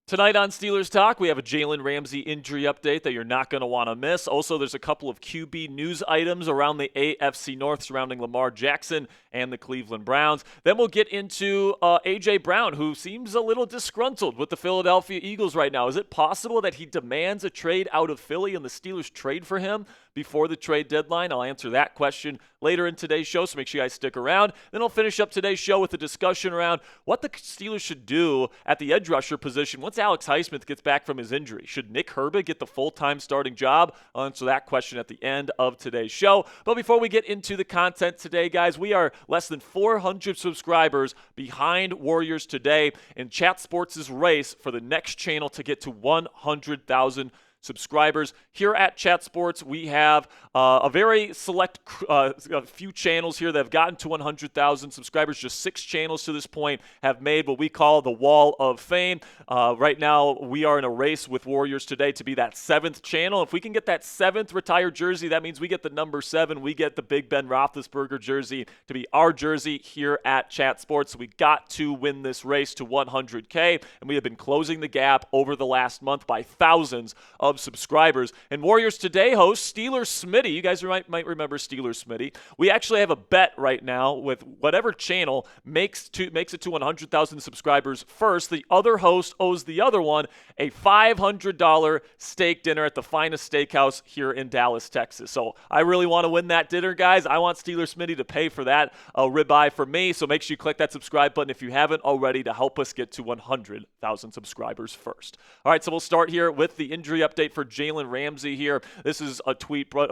Tonight on Steelers Talk, we have a Jalen Ramsey injury update that you're not going to want to miss. Also, there's a couple of QB news items around the AFC North surrounding Lamar Jackson and the Cleveland Browns. Then we'll get into A.J. Brown, who seems a little disgruntled with the Philadelphia Eagles right now. Is it possible that he demands a trade out of Philly and the Steelers trade for him before the trade deadline? I'll answer that question later in today's show, so make sure you guys stick around. Then I'll finish up today's show with a discussion around what the Steelers should do at the edge rusher position once Alex Highsmith gets back from his injury. Should Nick Herbig get the full-time starting job? I'll answer that question at the end of today's show. But before we get into the content today, guys, we are less than 400 subscribers behind Warriors today in Chat Sports' race for the next channel to get to 100,000 subscribers. Here at Chat Sports, we have a very select a few channels here that have gotten to 100,000 subscribers. Just 6 channels to this point have made what we call the Wall of Fame. Right now, we are in a race with Warriors today to be that 7th channel. If we can get that 7th retired jersey, that means we get the number 7. We get the Big Ben Roethlisberger jersey to be our jersey here at Chat Sports. So we got to win this race to 100K, and we have been closing the gap over the last month by thousands of subscribers. And Warriors Today host Steelers Smitty. You guys might remember Steelers Smitty. We actually have a bet right now with whatever channel makes it to 100,000 subscribers first. The other host owes the other one a $500 steak dinner at the finest steakhouse here in Dallas, Texas. So I really want to win that dinner, guys. I want Steelers Smitty to pay for that ribeye for me. So make sure you click that subscribe button if you haven't already to help us get to 100,000 subscribers first. All right, so we'll start here with the injury update for Jalen Ramsey here. This is a tweet put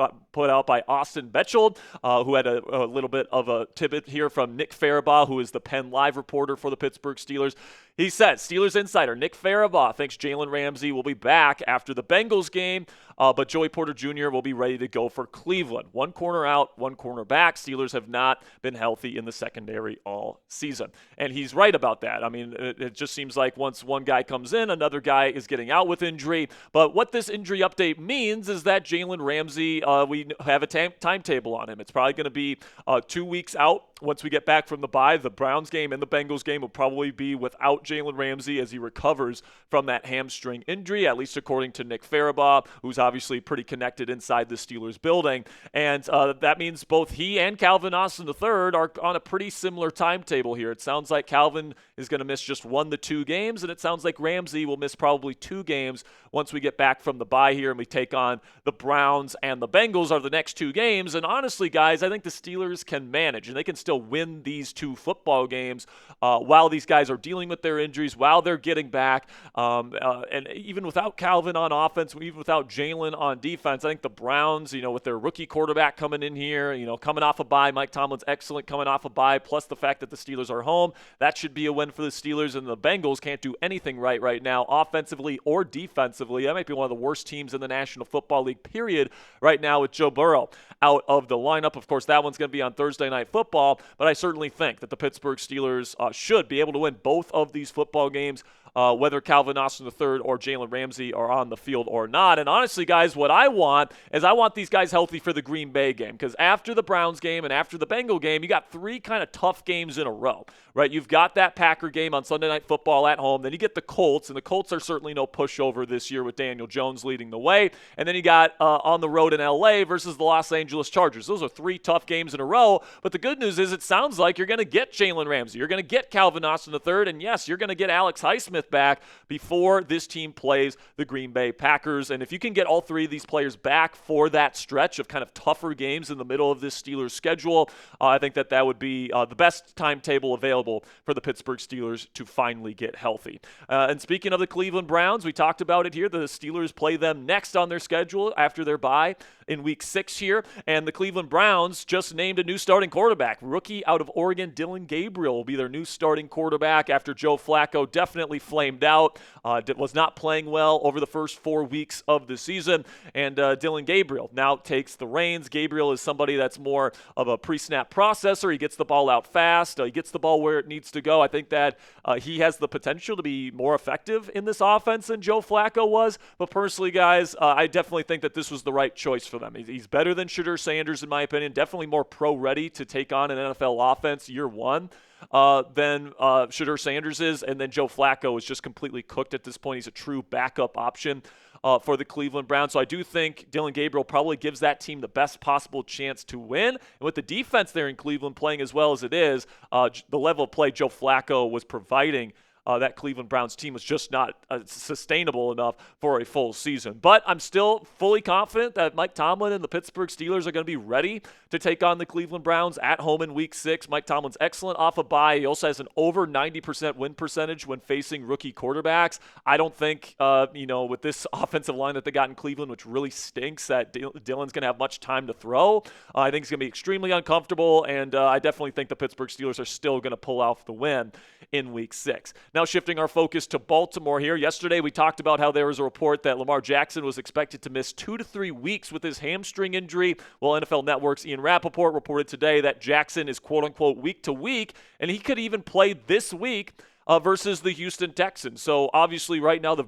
out by Austin Bechtold, who had a little bit of a tidbit here from Nick Farabaugh, who is the Penn Live reporter for the Pittsburgh Steelers. He said, Steelers insider Nick Farabaugh thinks Jalen Ramsey will be back after the Bengals game, but Joey Porter Jr. will be ready to go for Cleveland. One corner out, one corner back. Steelers have not been healthy in the secondary all season. And he's right about that. I mean, it just seems like once one guy comes in, another guy is getting out with injury. But what this injury update means is that Jalen Ramsey, we have a timetable on him. It's probably going to be 2 weeks out. Once we get back from the bye, the Browns game and the Bengals game will probably be without Jalen Ramsey as he recovers from that hamstring injury, at least according to Nick Farabaugh, who's obviously pretty connected inside the Steelers building. And that means both he and Calvin Austin III are on a pretty similar timetable here. It sounds like Calvin is going to miss just 1 to 2 games, and it sounds like Ramsey will miss probably 2 games once we get back from the bye here and we take on the Browns and the Bengals are the next 2 games. And honestly, guys, I think the Steelers can manage, and they can still win these 2 football games while these guys are dealing with their injuries, while they're getting back. And even without Calvin on offense, even without Jalen on defense, I think the Browns, with their rookie quarterback coming in here, coming off a bye, Mike Tomlin's excellent coming off a bye, plus the fact that the Steelers are home, that should be a win for the Steelers. And the Bengals can't do anything right now, offensively or defensively. That might be one of the worst teams in the National Football League, period, right now with Joe Burrow out of the lineup. Of course, that one's going to be on Thursday Night Football, but I certainly think that the Pittsburgh Steelers should be able to win both of these football games, whether Calvin Austin III or Jalen Ramsey are on the field or not. And honestly, guys, what I want is I want these guys healthy for the Green Bay game, because after the Browns game and after the Bengal game, you got 3 kind of tough games in a row, right? You've got that Packer game on Sunday Night Football at home. Then you get the Colts, and the Colts are certainly no pushover this year with Daniel Jones leading the way. And then you got on the road in L.A. versus the Los Angeles Chargers. Those are 3 tough games in a row. But the good news is it sounds like you're going to get Jalen Ramsey. You're going to get Calvin Austin III. And yes, you're going to get Alex Highsmith back before this team plays the Green Bay Packers. And if you can get all 3 of these players back for that stretch of kind of tougher games in the middle of this Steelers schedule, I think that would be the best timetable available for the Pittsburgh Steelers to finally get healthy. And speaking of the Cleveland Browns, we talked about it here. The Steelers play them next on their schedule after their bye in Week 6 here. And the Cleveland Browns just named a new starting quarterback. Rookie out of Oregon, Dillon Gabriel, will be their new starting quarterback after Joe Flacco definitely flamed out, was not playing well over the first 4 weeks of the season. And Dillon Gabriel now takes the reins. Gabriel is somebody that's more of a pre-snap processor. He gets the ball out fast. He gets the ball where it needs to go. I think that he has the potential to be more effective in this offense than Joe Flacco was. But personally, guys, I definitely think that this was the right choice for for them. He's better than Shedeur Sanders, in my opinion. Definitely more pro-ready to take on an NFL offense year one than Shedeur Sanders is. And then Joe Flacco is just completely cooked at this point. He's a true backup option for the Cleveland Browns. So I do think Dillon Gabriel probably gives that team the best possible chance to win. And with the defense there in Cleveland playing as well as it is, the level of play Joe Flacco was providing that Cleveland Browns team was just not sustainable enough for a full season. But I'm still fully confident that Mike Tomlin and the Pittsburgh Steelers are going to be ready to take on the Cleveland Browns at home in Week 6. Mike Tomlin's excellent off a bye. He also has an over 90% win percentage when facing rookie quarterbacks. I don't think, with this offensive line that they got in Cleveland, which really stinks, that Dillon's going to have much time to throw. I think it's going to be extremely uncomfortable, and I definitely think the Pittsburgh Steelers are still going to pull off the win in Week 6. Now shifting our focus to Baltimore here. Yesterday we talked about how there was a report that Lamar Jackson was expected to miss 2 to 3 weeks with his hamstring injury. Well, NFL Network's Ian Rappaport reported today that Jackson is quote-unquote week to week, and he could even play this week versus the Houston Texans. So obviously right now the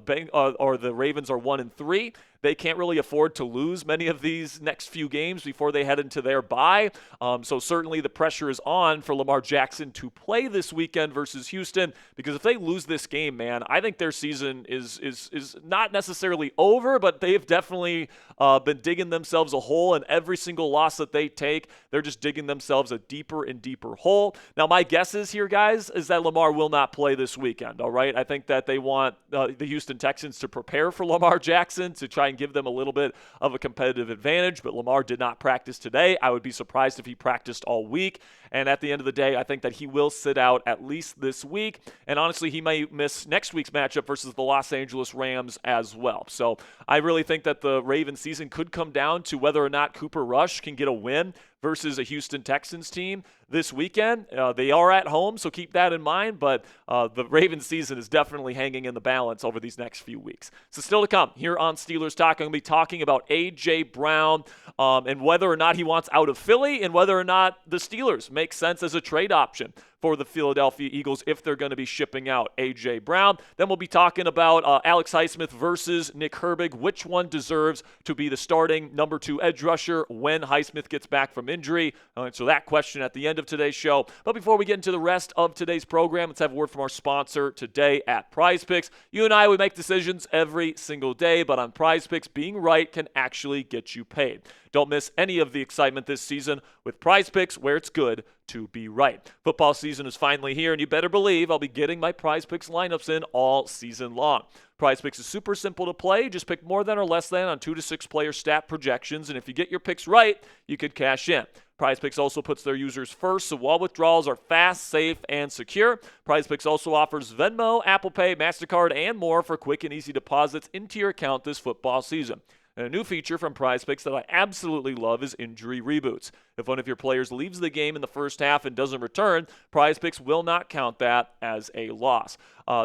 Ravens are 1-3. They can't really afford to lose many of these next few games before they head into their bye. So certainly the pressure is on for Lamar Jackson to play this weekend versus Houston, because if they lose this game, man, I think their season is not necessarily over, but they've definitely been digging themselves a hole, and every single loss that they take, they're just digging themselves a deeper and deeper hole. Now, my guess is here, guys, is that Lamar will not play this weekend, all right? I think that they want the Houston Texans to prepare for Lamar Jackson to try and give them a little bit of a competitive advantage, but Lamar did not practice today. I would be surprised if he practiced all week, and at the end of the day, I think that he will sit out at least this week, and honestly, he may miss next week's matchup versus the Los Angeles Rams as well. So I really think that the Ravens season could come down to whether or not Cooper Rush can get a win versus a Houston Texans team this weekend. They are at home, so keep that in mind, but the Ravens season is definitely hanging in the balance over these next few weeks. So still to come here on Steelers Talk, I'm going to be talking about A.J. Brown and whether or not he wants out of Philly and whether or not the Steelers make sense as a trade option for the Philadelphia Eagles if they're going to be shipping out A.J. Brown. Then we'll be talking about Alex Highsmith versus Nick Herbig. Which one deserves to be the starting number 2 edge rusher when Highsmith gets back from injury? I'll answer that question at the end of today's show. But before we get into the rest of today's program, let's have a word from our sponsor today at PrizePicks. You and I, we make decisions every single day, but on PrizePicks, being right can actually get you paid. Don't miss any of the excitement this season with PrizePicks, where it's good to be right. Football season is finally here, and you better believe I'll be getting my PrizePicks lineups in all season long. PrizePicks is super simple to play. Just pick more than or less than on 2 to 6 player stat projections, and if you get your picks right, you could cash in. PrizePicks also puts their users first, so all withdrawals are fast, safe, and secure. PrizePicks also offers Venmo, Apple Pay, MasterCard, and more for quick and easy deposits into your account this football season. And a new feature from PrizePicks that I absolutely love is injury reboots. If one of your players leaves the game in the first half and doesn't return, PrizePicks will not count that as a loss.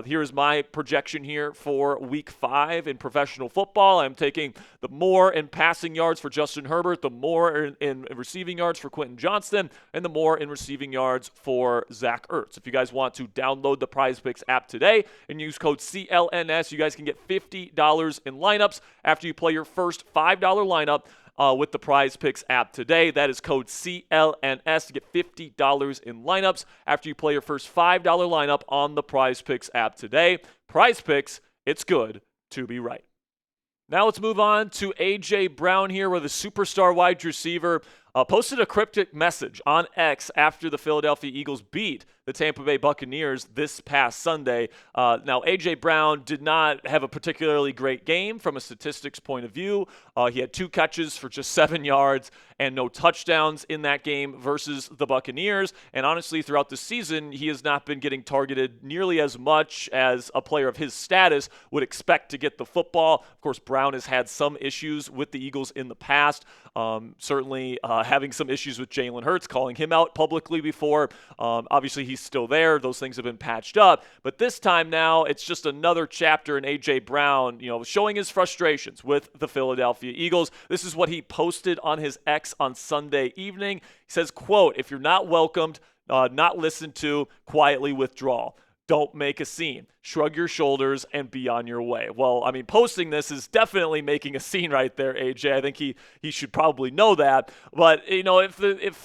Here is my projection here for Week 5 in professional football. I'm taking the more in passing yards for Justin Herbert, the more in receiving yards for Quentin Johnston, and the more in receiving yards for Zach Ertz. If you guys want to download the PrizePicks app today and use code CLNS, you guys can get $50 in lineups after you play your first $5 lineup with the PrizePicks app today. That is code CLNS to get $50 in lineups after you play your first $5 lineup on the PrizePicks app today. PrizePicks, it's good to be right. Now let's move on to A.J. Brown here, where the superstar wide receiver posted a cryptic message on X after the Philadelphia Eagles beat the Tampa Bay Buccaneers this past Sunday. Now, A.J. Brown did not have a particularly great game from a statistics point of view. He had 2 catches for just 7 yards and no touchdowns in that game versus the Buccaneers. And honestly, throughout the season, he has not been getting targeted nearly as much as a player of his status would expect to get the football. Of course, Brown has had some issues with the Eagles in the past, certainly having some issues with Jalen Hurts, calling him out publicly before. Obviously, he's still there. Those things have been patched up. But this time now, it's just another chapter in A.J. Brown, showing his frustrations with the Philadelphia Eagles. This is what he posted on his X on Sunday evening. He says, quote, "If you're not welcomed, not listened to, quietly withdraw. don't make a scene. Shrug your shoulders and be on your way. Well, I mean, posting this is definitely making a scene right there, AJ. I think he should probably know that. But you know, if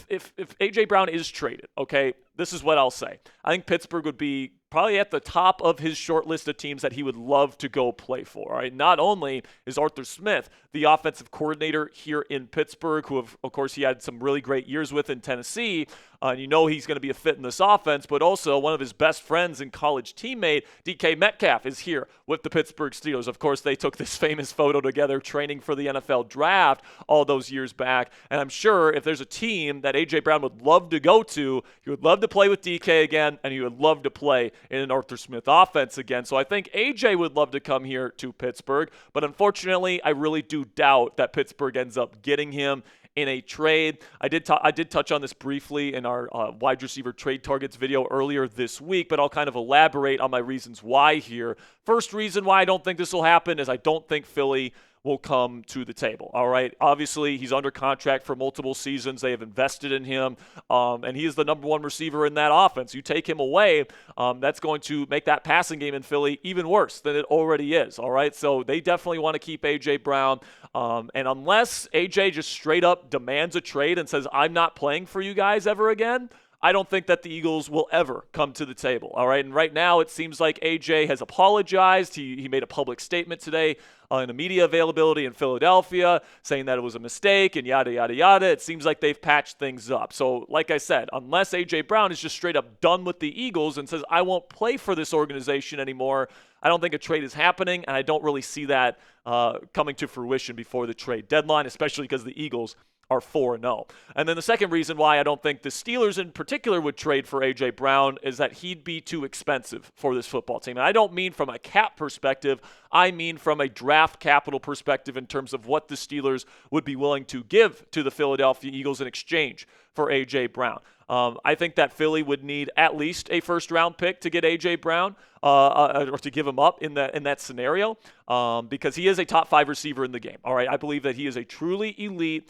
AJ Brown is traded, okay, this is what I'll say. I think Pittsburgh would be probably at the top of his short list of teams that he would love to go play for. All right, not only is Arthur Smith the offensive coordinator here in Pittsburgh, who of course he had some really great years with in Tennessee, and you know he's going to be a fit in this offense, but also one of his best friends and college teammate, DK Metcalf, is here with the Pittsburgh Steelers. Of course, they took this famous photo together training for the NFL draft all those years back, and I'm sure if there's a team that A.J. Brown would love to go to, he would love to play with DK again, and he would love to play in an Arthur Smith offense again. So I think A.J. would love to come here to Pittsburgh, but unfortunately, I really do doubt that Pittsburgh ends up getting him in a trade. I did touch on this briefly in our wide receiver trade targets video earlier this week, but I'll kind of elaborate on my reasons why here. First reason why I don't think this will happen is I don't think Philly will come to the table. All right. Obviously, he's under contract for multiple seasons. They have invested in him, and he is the number one receiver in that offense. You take him away, that's going to make that passing game in Philly even worse than it already is. All right. So they definitely want to keep A.J. Brown. And unless A.J. just straight up demands a trade and says, I'm not playing for you guys ever again, I don't think that the Eagles will ever come to the table, all right? And right now it seems like A.J. has apologized. He made a public statement today in a media availability in Philadelphia saying that it was a mistake and yada, yada, yada. It seems like they've patched things up. So like I said, unless A.J. Brown is just straight up done with the Eagles and says, I won't play for this organization anymore, I don't think a trade is happening, and I don't really see that coming to fruition before the trade deadline, especially because the Eagles are 4-0. And then the second reason why I don't think the Steelers in particular would trade for A.J. Brown is that he'd be too expensive for this football team. And I don't mean from a cap perspective. I mean from a draft capital perspective in terms of what the Steelers would be willing to give to the Philadelphia Eagles in exchange for A.J. Brown. I think that Philly would need at least a first-round pick to get A.J. Brown or to give him up in that scenario because he is a top 5 receiver in the game. All right, I believe that he is a truly elite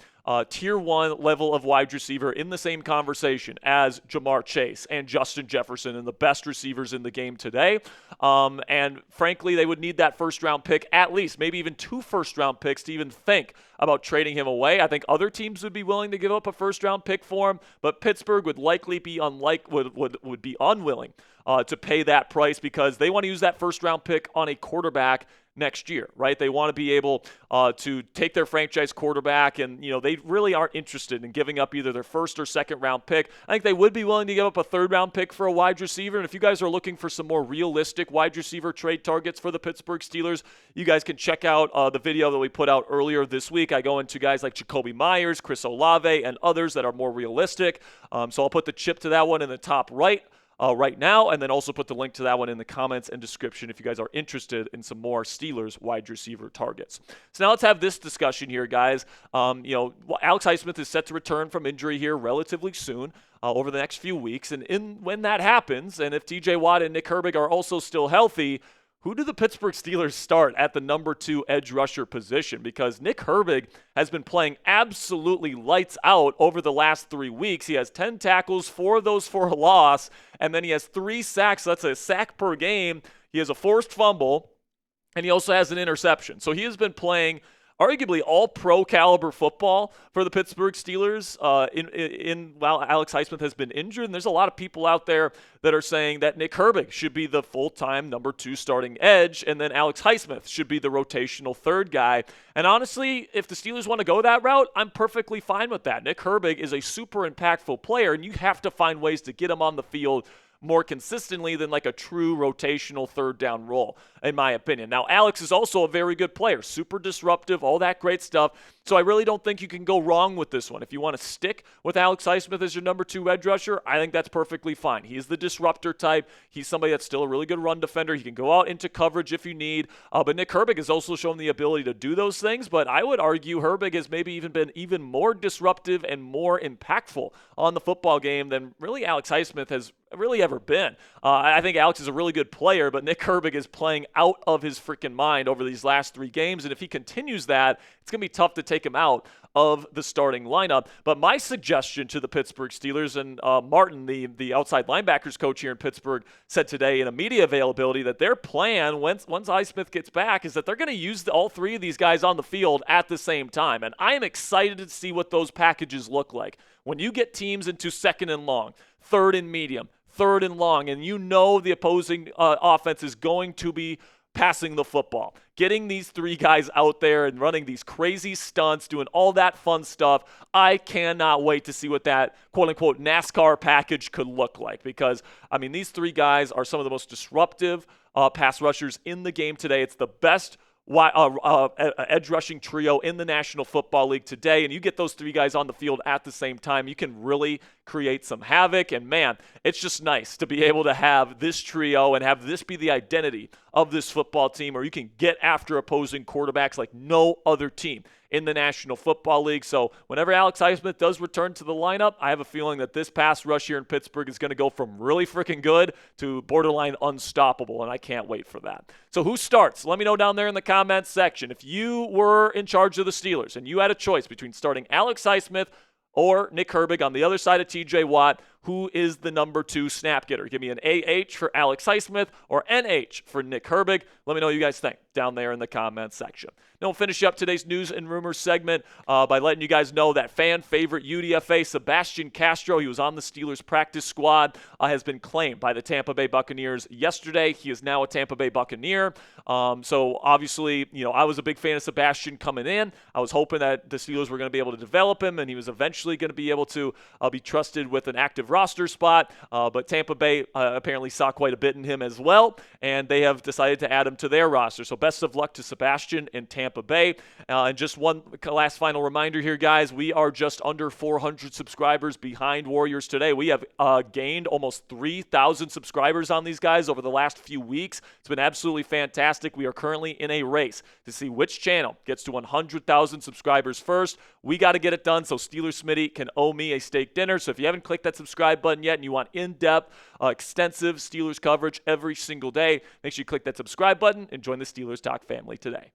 tier 1 level of wide receiver in the same conversation as Jamar Chase and Justin Jefferson and the best receivers in the game today. And frankly, they would need that first-round pick, at least maybe even 2 first-round picks to even think about trading him away. I think other teams would be willing to give up a first-round pick for him, but Pittsburgh would likely be would be unwilling to pay that price because they want to use that first-round pick on a quarterback next year, right? They want to be able to take their franchise quarterback, and they really aren't interested in giving up either their first or second round pick. I think they would be willing to give up a third round pick for a wide receiver. And if you guys are looking for some more realistic wide receiver trade targets for the Pittsburgh Steelers, you guys can check out the video that we put out earlier this week. I go into guys like Jacoby Myers, Chris Olave, and others that are more realistic. So I'll put the chip to that one in the top right now, and then also put the link to that one in the comments and description if you guys are interested in some more Steelers wide receiver targets. So now let's have this discussion here, guys. Alex Highsmith is set to return from injury here relatively soon over the next few weeks, and when that happens, and if T.J. Watt and Nick Herbig are also still healthy, who do the Pittsburgh Steelers start at the number 2 edge rusher position? Because Nick Herbig has been playing absolutely lights out over the last 3 weeks. He has 10 tackles, 4 of those for a loss, and then he has 3 sacks. That's a sack per game. He has a forced fumble, and he also has an interception. So he has been playing arguably all pro caliber football for the Pittsburgh Steelers while Alex Highsmith has been injured. And there's a lot of people out there that are saying that Nick Herbig should be the full-time number 2 starting edge, and then Alex Highsmith should be the rotational third guy. And honestly, if the Steelers want to go that route, I'm perfectly fine with that. Nick Herbig is a super impactful player, and you have to find ways to get him on the field more consistently than like a true rotational third down role, in my opinion. Now, Alex is also a very good player, super disruptive, all that great stuff. So I really don't think you can go wrong with this one. If you want to stick with Alex Highsmith as your number 2 edge rusher, I think that's perfectly fine. He's the disruptor type. He's somebody that's still a really good run defender. He can go out into coverage if you need. But Nick Herbig has also shown the ability to do those things. But I would argue Herbig has maybe even been even more disruptive and more impactful on the football game than really Alex Highsmith has really ever been. I think Alex is a really good player, but Nick Herbig is playing out of his freaking mind over these last 3 games. And if he continues that, it's it's going to be tough to take him out of the starting lineup. But my suggestion to the Pittsburgh Steelers, and Martin, the outside linebackers coach here in Pittsburgh, said today in a media availability that their plan, once Highsmith gets back, is that they're going to use all three of these guys on the field at the same time. And I am excited to see what those packages look like. When you get teams into second and long, third and medium, third and long, and you know the opposing offense is going to be passing the football. Getting these three guys out there and running these crazy stunts, doing all that fun stuff, I cannot wait to see what that quote-unquote NASCAR package could look like because, I mean, these three guys are some of the most disruptive pass rushers in the game today. It's the best edge rushing trio in the National Football League today, and you get those three guys on the field at the same time, you can really create some havoc. And man, it's just nice to be able to have this trio and have this be the identity of this football team, or you can get after opposing quarterbacks like no other team in the National Football League. So whenever Alex Highsmith does return to the lineup, I have a feeling that this pass rush here in Pittsburgh is going to go from really freaking good to borderline unstoppable, and I can't wait for that. So who starts? Let me know down there in the comments section. If you were in charge of the Steelers and you had a choice between starting Alex Highsmith or Nick Herbig on the other side of TJ Watt, who is the number 2 snap getter? Give me an AH for Alex Highsmith or NH for Nick Herbig. Let me know what you guys think down there in the comments section. Now we'll finish up today's news and rumors segment by letting you guys know that fan favorite UDFA Sebastian Castro, he was on the Steelers practice squad, has been claimed by the Tampa Bay Buccaneers yesterday. He is now a Tampa Bay Buccaneer. So obviously, you know, I was a big fan of Sebastian coming in. I was hoping that the Steelers were going to be able to develop him, and he was eventually going to be able to be trusted with an active roster spot. But Tampa Bay apparently saw quite a bit in him as well, and they have decided to add him to their roster. So best of luck to Sebastian in Tampa Bay. And just one last final reminder here, guys. We are just under 400 subscribers behind Warriors today. We have gained almost 3,000 subscribers on these guys over the last few weeks. It's been absolutely fantastic. We are currently in a race to see which channel gets to 100,000 subscribers first. We got to get it done so Steelers Smitty can owe me a steak dinner. So if you haven't clicked that subscribe button yet and you want in-depth, extensive Steelers coverage every single day, make sure you click that subscribe button and join the Steelers Talk family today.